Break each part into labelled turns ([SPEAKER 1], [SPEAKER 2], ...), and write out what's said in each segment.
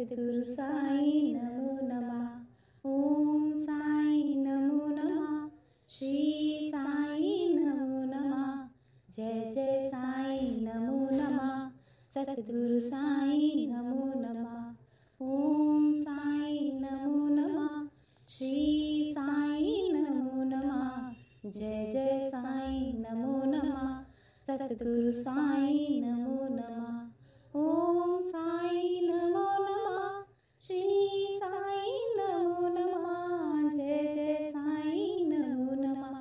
[SPEAKER 1] सद्गुरु साई नमो नमः। ओम साई नमो नमः। श्री साई नमो नमः। जय जय साई नमो नमः। सद्गुरु साई नमो नमः। ओम साई नमो नमः। श्री साई नमो नमः। जय जय साई नमो नमः। सद्गुरु साई नमो नमः। ओम साई नमो नमः। श्री साई नमो नमः। जय जय साई नमो नमः।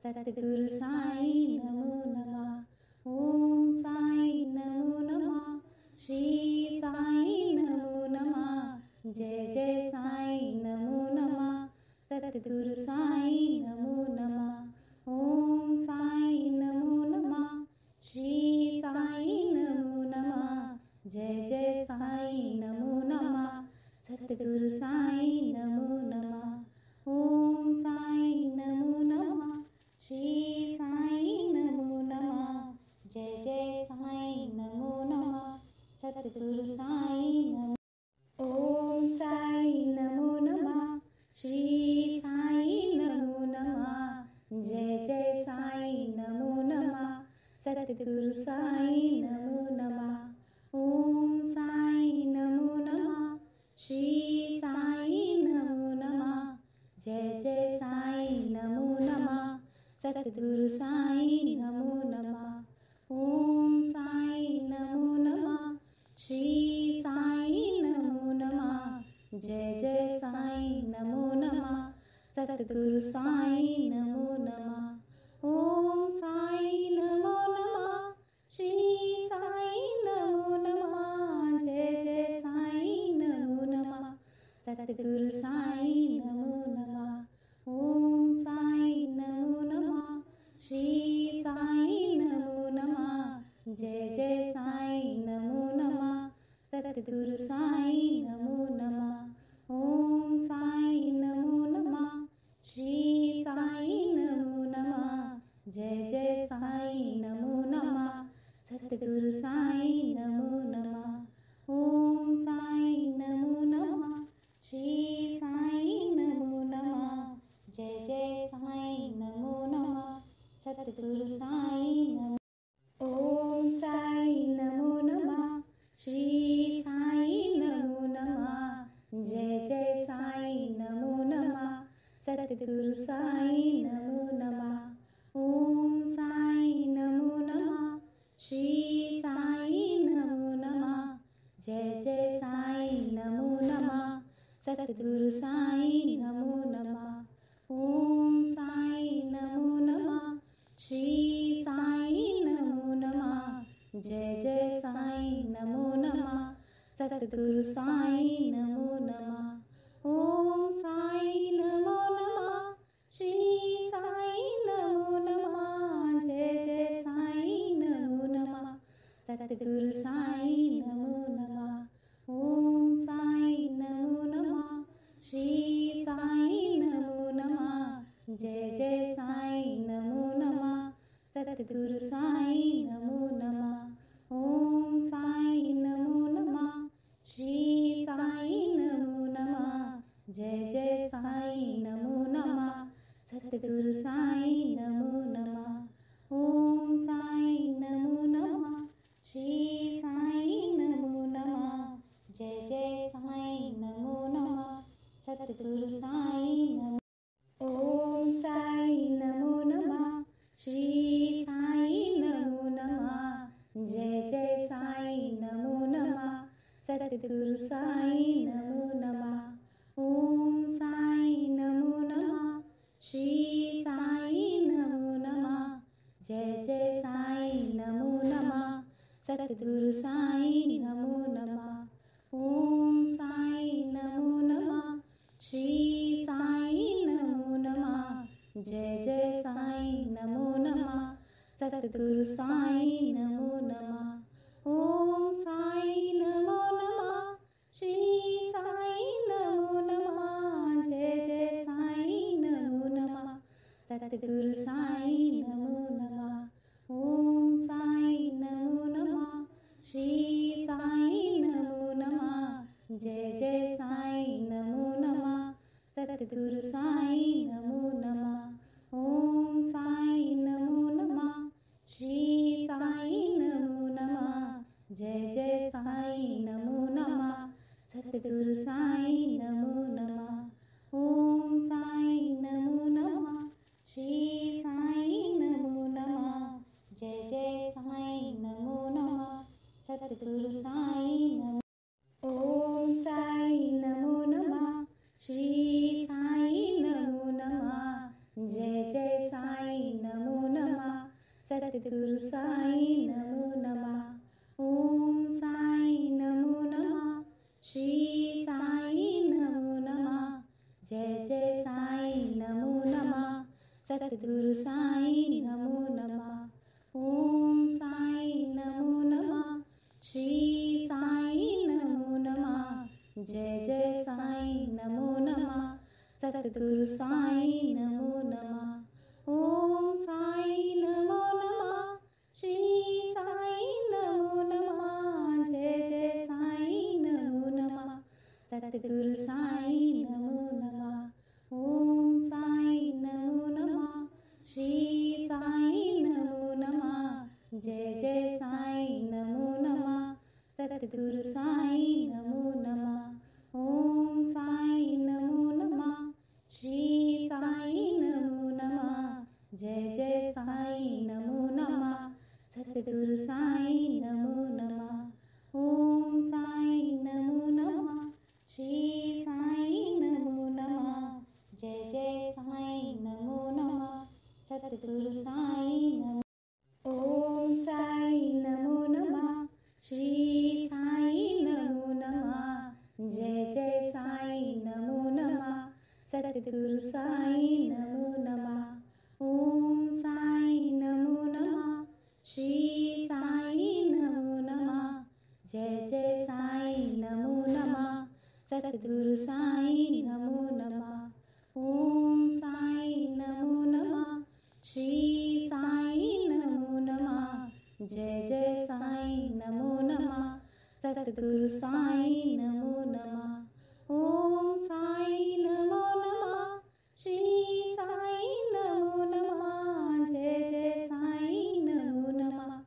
[SPEAKER 1] सद्गुरु साई नमो नमः। ओम साई नमो नमः। श्री साई नमो नमः। जय जय साई नमो नमः। सद्गुरु साई नमो नमः। ओम साई नमो नमः। श्री साई नमो नमः। जय जय साई नमो नमः। सद्गुरु साई नमो नमः। ओम साई नमो नमः। श्री साई नमो नमः। जय जय साई नमो नमः। सद्गुरु साई नमो। ओम साई नमो नमः। श्री साई नमो नमः। जय जय साई नमो नमः। सद्गुरु साई नमो नमः। ओम साई नमो नमः। श्री साई नमो नमः। जय जय साई नमो नमः। सद्गुरु साई नमो नमः। ओम साई नमो नमः। श्री साई नमो नमः। जय जय साई नमो नमः। सद्गुरु साई नमो नमः। ओम साई नमो नमः। श्री साई नमो नमः। जय जय साई नमो नमः। सद्गुरु साई नमो नमः। ओम साई नमो नमः। श्री साई नमो नमः। जय जय साई नमो नमः। सद्गुरु साई नमो नमः। ओम साई नमो नमः। श्री साई नमो नमः। जय जय साई नमो नमः। सद्गुरु साई नमो नमः। ओम साई नमो नमः। श्री साई नमो नमः। जय जय साई नमो नमः। सद्गुरु साई नमो। ओम साई नमो नमः। श्री साई नमो नमः। जय जय साई नमो नमः। सद्गुरु साई नमो नमः। ओम साई नमो नमः। श्री साई नमो नमः। जय जय साई नमो नमः। सद्गुरु साई नमो नमः। ओम साई नमो नमः। श्री साई नमो नमः। जय जय साई नमो नमः। सद्गुरु साई नमो नमः। ओम साई नमो नमः। श्री साई नमो नमः। जय जय साई नमो नमः। सद्गुरु साई नमो नमः। ओम साई नमो नमः। श्री साई नमो नमः। जय जय साई नमो नमः। सद्गुरु साई नमो नमः। ओम साई नमो नमः। श्री साई नमो नमः। जय जय साई नमो नमः। सद्गुरु साई नमो नमः। ओम साई नमो नमः। श्री साई नमो नमः। जय जय साई नमो नमः। सद्गुरु साई नमो। ओम साई नमो नमः। श्री साई नमो नमः। जय जय साई नमो नमः। सद्गुरु साई नमो नमः। ओम साई नमो नमः। श्री साई नमो नमः। जय जय साई नमो नमः। सद्गुरु साई नमो नमः। ओम साई नमो नमः। श्री साई नमो नमः। जय जय साई नमो नमः। सद्गुरु साई नमो नमः। ओम साई नमो नमः। श्री साई नमो नमः। जय जय साई नमो नमः। सद्गुरु साई नमो नमः। ओम साई नमो नमः। श्री साई नमो नमः। जय जय साईं नमो नमः। सतगुरु साईं नमो नमः। ओम साईं नमो नमः। श्री साईं नमो नमः। जय जय साईं नमो नमः। सतगुरु साईं नमो नमः। ओम साईं नमो नमः। श्री साईं नमो नमः। जय जय साईं नमो नमः। सतगुरु साईं नमो। ओम साईं नमो नमः। श्री साईं नमो नमः। जय जय साईं नमो नमः। सतगुरु साईं नमो नमः। ओम साईं नमो नमः। श्री साईं नमो नमः। जय जय साईं नमो नमः। सतगुरु साईं नमो नमः। ओम साईं नमो नमः। श्री साईं नमो नमः। जय जय साईं नमो नमः। सतगुरु साईं नमो नमः। ओम साईं नमो नमः। श्री साईं नमो नमः। जय जय साईं नमो नमः। सतगुरु साईं नमो नमः। ओम साईं नमो नमः। श्री साईं नमो नमः। जय जय साईं नमो नमः। सतगुरु साईं नमो नमः। ओम साईं नमो नमः। श्री साईं नमो नमः। जय जय साईं नमो नमः। सतगुरु साईं नमो नमः। ओम साईं नमो नमः। श्री साईं नमो नमः। जय जय साईं नमो नमः। सतगुरु साईं नमो। ओम साईं नमो नमः। श्री साईं नमो नमः। जय जय साईं नमो नमः। सतगुरु साईं नमो नमः। ओम साईं नमो नमः। श्री साईं नमो नमः। जय जय साईं नमो नमः। सतगुरु साईं नमो नमः। ओम साईं नमो नमः। श्री साईं नमो नमः। जय जय साईं नमो नमः। सतगुरु साईं नमो नमः। ओम साईं नमो नमः। श्री साईं नमो नमः। जय जय साईं नमो नमः।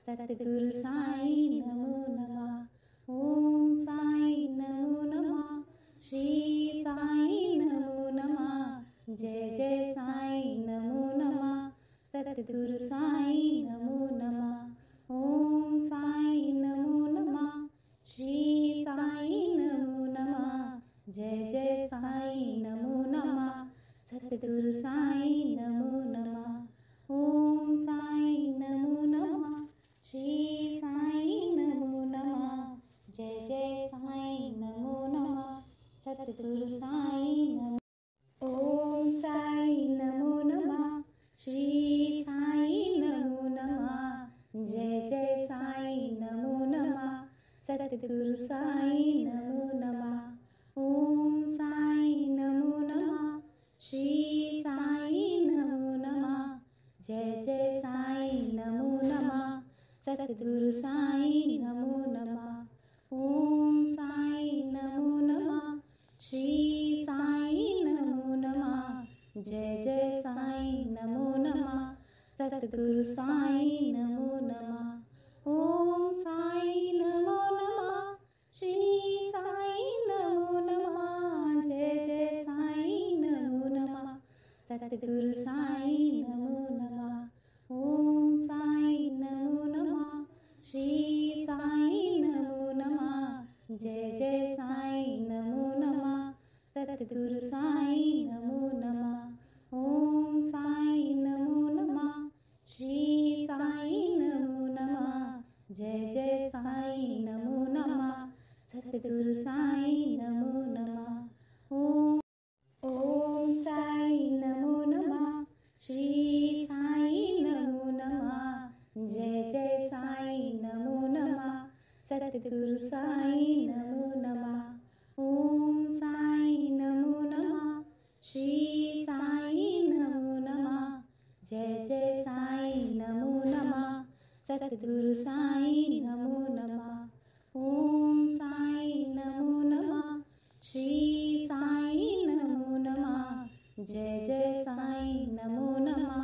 [SPEAKER 1] सतगुरु साईं नमो नमः। ओम साईं नमो नमः। श्री साईं नमो नमः। जय जय साईं नमो नमः। सतगुरु साईं नमो नमः। ओम साईं नमो नमः। श्री साईं नमो नमः। जय जय साईं नमो नमः। सतगुरु साईं नमो नमः। ओम साईं नमो नमः। श्री साईं नमो नमः। जय जय साईं नमो नमः। सतगुरु साईं नमो। ओम साईं नमो नमः। श्री साईं नमो नमः। जय जय साईं नमो नमः। सतगुरु साईं नमो नमः। ओम साईं नमो नमः। श्री साईं नमो नमः। जय जय साईं नमो नमः। सतगुरु साईं नमो नमः। ओम साईं नमो नमः। श्री साईं नमो नमः। जय जय साईं नमो नमः। सतगुरु साईं नमो नमः। ओम साईं नमो नमः। श्री साईं नमो नमः। जय जय साईं नमो नमः। सतगुरु साईं नमो नमः। ओम साईं नमो नमः। श्री साईं नमो नमः। जय जय साईं नमो नमः। सतगुरु साईं नमो नमः। ओम साईं नमो नमः। श्री साईं नमो नमः। जय जय साईं नमो नमः। सतगुरु साईं नमो नमः। ओम साईं नमो नमः। श्री साईं नमो नमः। जय जय साईं नमो नमः। सतगुरु साईं नमो नमः। ओम साईं नमो नमः। श्री साईं नमो नमः। जय जय साईं नमो नमः। सतगुरु साईं नमो नमः। ओम साईं नमो नमः। जय जय साईं नमो नमः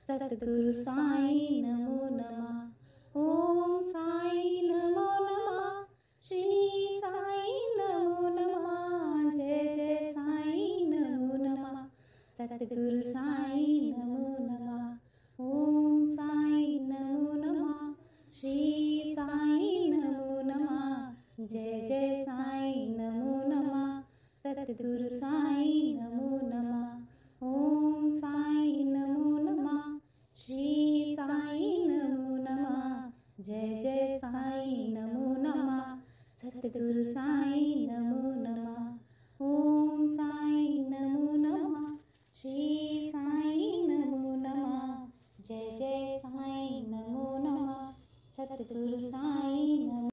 [SPEAKER 1] सतगुरु साईं नमो नमः ओम साईं नमो नमः श्री साईं नमो नमः जय जय साईं नमो नमः सतगुरु साईं नमो नमः ओम साईं नमो नमः श्री साईं नमो नमः जय जय साईं नमो नमः सतगुरु साईं नमो नमः ओम साईं नमो नमः श्री साईं नमो नमः जय जय साईं नमो नमः सतगुरु साईं नमो नमः ओम साईं नमो नमः श्री साईं नमो नमः जय जय साईं नमो नमः सतगुरु साईं नमो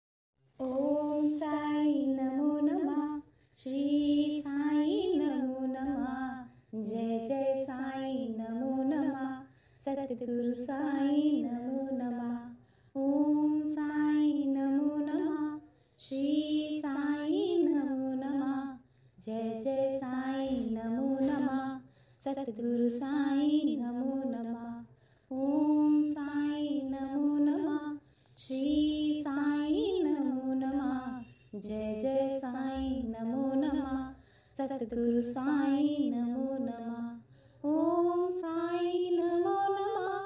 [SPEAKER 1] ओम साईं नमो नमः श्री साईं नमो नमः जय जय साईं नमो नमः सतगुरु साईं नमो नमः ओम साईं नमो नमः श्री साईं नमो नमः जय जय साईं नमो नमः सतगुरु साईं नमो नमः ओम साईं नमो नमः श्री साईं नमो नमः जय जय साईं नमो नमः सतगुरु साईं नमो नमः ओम साईं नमो नमः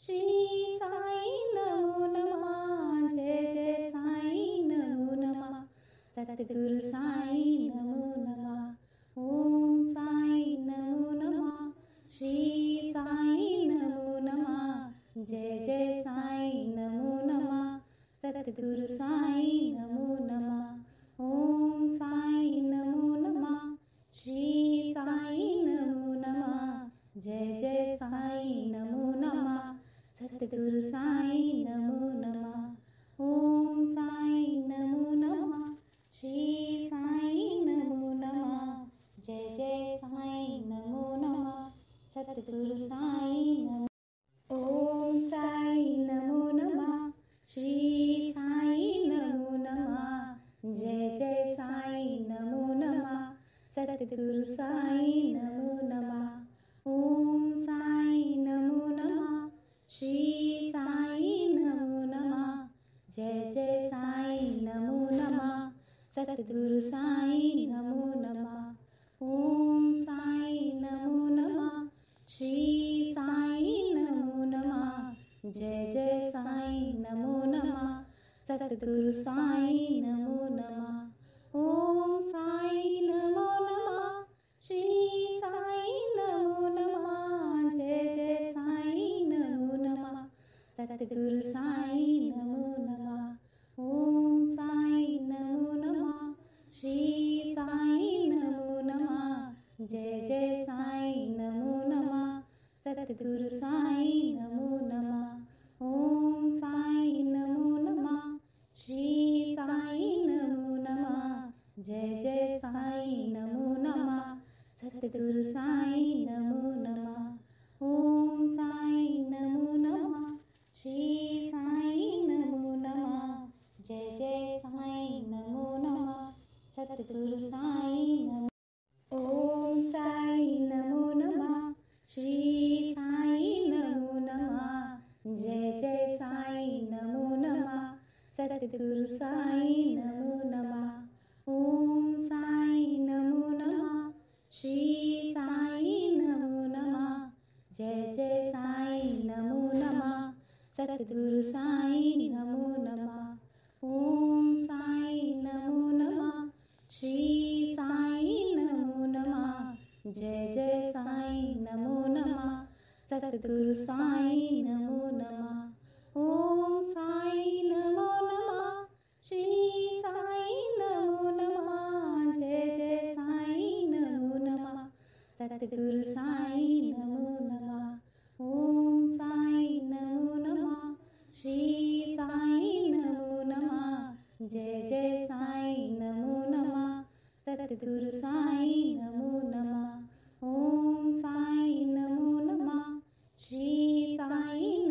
[SPEAKER 1] श्री साईं नमो नमः जय जय साईं नमो नमः सतगुरु साईं नमो नमः ओम साईं नमो नमः श्री साईं नमो नमः जय जय साईं नमो नमः सतगुरु साईं नमो नमः ओम साईं नमो नमः श्री साईं नमो नमः जय जय साईं नमो नमः सतगुरु साईं नमो नमः ओम साईं नमो नमः श्री साईं नमो नमः जय जय साईं नमो नमः सतगुरु साईं नमो ओम साईं नमो नमः श्री साईं नमो नमः जय जय साईं नमो नमः सतगुरु साईं नमो नमः ओम साईं नमो नमः श्री साईं नमो नमः जय जय साईं नमो नमः सतगुरु साईं नमो नमः ओम साईं नमो नमः श्री साईं नमो नमः जय जय साईं नमो नमः सतगुरु साईं नमो नमः ओम साईं नमो नमः श्री साईं नमो नमः जय जय साईं नमो नमः सतगुरु साईं नमो नमः ओम साईं नमो नमः श्री साईं नमो नमः जय जय साईं नमो नमः सतगुरु साईं नमो नमः ओम साईं नमो नमः श्री साईं नमो नमः जय जय साईं नमो नमः सतगुरु साईं नमो नमः ओम साईं नमो नमः श्री साईं नमो नमः जय जय साईं नमो नमः सतगुरु साईं नमो ओम साईं नमो नमः श्री साईं नमो नमः जय जय साईं नमो नमः सतगुरु साईं नमो नमः ओम साईं नमो नमः श्री साईं नमो नमः जय जय साईं नमो नमः सतगुरु साईं नमो नमः ओम साईं नमो नमः श्री साईं नमो नमः जय जय साईं नमो नमः सतगुरु साईं नमो नमः ओम साईं नमो नमः श्री साईं नमो नमः जय जय साईं नमो नमः सतगुरु साईं नमो नमः ओम साईं नमो नमः श्री साईं नमो नमः जय जय साईं नमो नमः सतगुरु साईं नमो नमः ओम साईं नमो नमः श्री साईं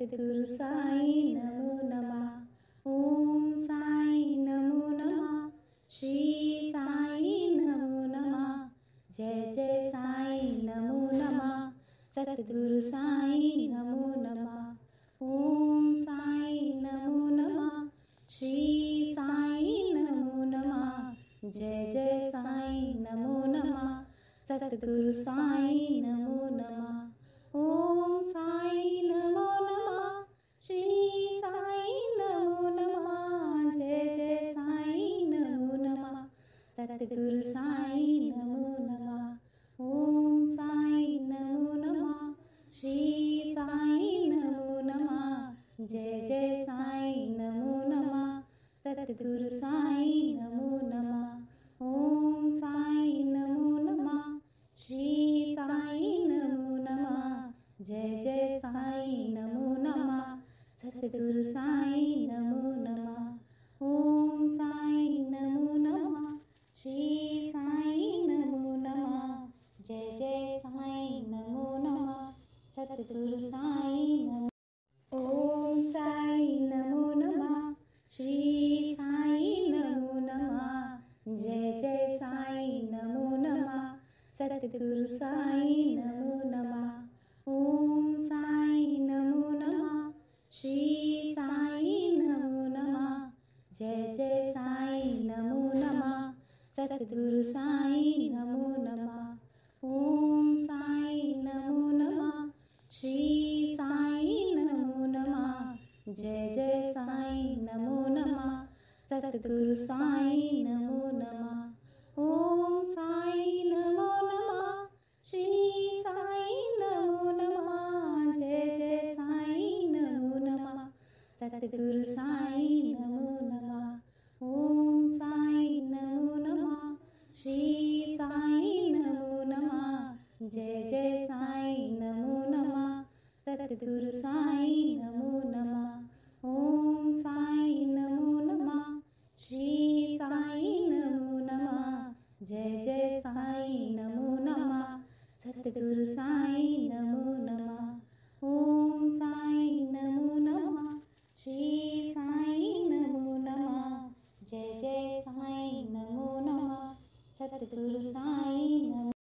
[SPEAKER 1] सतगुरु साई नमो नमः। ओम साई नमो नमः। श्री साई नमो नमः। जय जय साई नमो नमः। सतगुरु साई नमो नमः। ओम साई नमो नमः। श्री साई नमो नमः। जय जय साई नमो नमः। सतगुरु साई नमो नमः। ओम साई नमो नमः। श्री साई नमो नमः। जय जय साई नमो नमः। सतगुरु साई नमो नमः। ओम साई नमो नमः। श्री साई नमो नमः। जय जय साई नमो नमः। सतगुरु साई नमो नमः। ओम साई नमो नमः। श्री साई नमो नमः। जय जय साई नमो नमः। सतगुरु साई नमो नमः। ओम साई नमो नमः। श्री साई नमो नमः। जय जय साई नमो नमः। सतगुरु साई नमो। ओम साई नमो नमः। श्री साई नमो नमः। जय जय साई नमो नमः। सतगुरु साई नमो नमः। ओम साई नमो नमः। श्री साई नमो नमः। जय जय साई नमो नमः। सतगुरु साई नमो नमः। ओम साई नमो नमः। श्री साई नमो नमः। जय जय साई नमो नमः। सतगुरु साई नमो नमः। ओम साई नमो नमः। श्री साई नमो नमः। जय जय साई नमो नमः। सतगुरु साई नमो नमः। ओम साई नमो नमः। श्री साई नमो नमः। जय जय साई नमो नमः। सतगुरु साई नमो नमः। ओम साई नमो नमः। श्री साई नमो नमः। जय जय साई नमो नमः। सतगुरु साई नमो नमः। ओम साई नमो नमः। श्री साई नमो नमः। जय जय साई नमो नमः। सतगुरु साई नमो।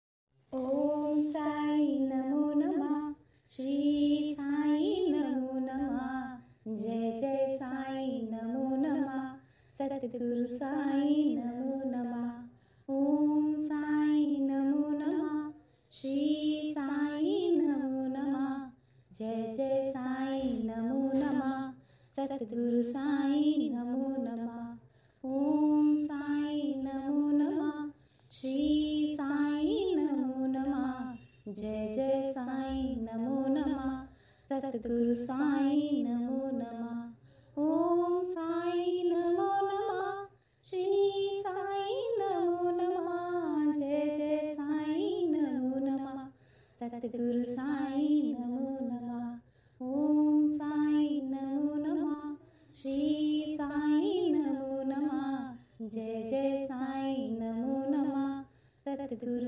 [SPEAKER 1] ओम साई नमो नमः। श्री साई नमो नमः। जय जय साई नमो नमः। सतगुरु साई नमो नमः। ओम साई नमो नमः। श्री साई नमो नमः। जय जय साई नमो नमः। सतगुरु साई नमो नमः। ओम साई नमो नमः। श्री साई नमो नमः। जय जय साई नमो नमः। सतगुरु साई नमो नमः। ओम साई नमो नमः। श्री साई नमो नमः। जय जय साई नमो नमः। सतगुरु साई नमो नमः। ओम साई नमो नमः। श्री साई नमो नमः। जय जय साई नमो नमः। सतगुरु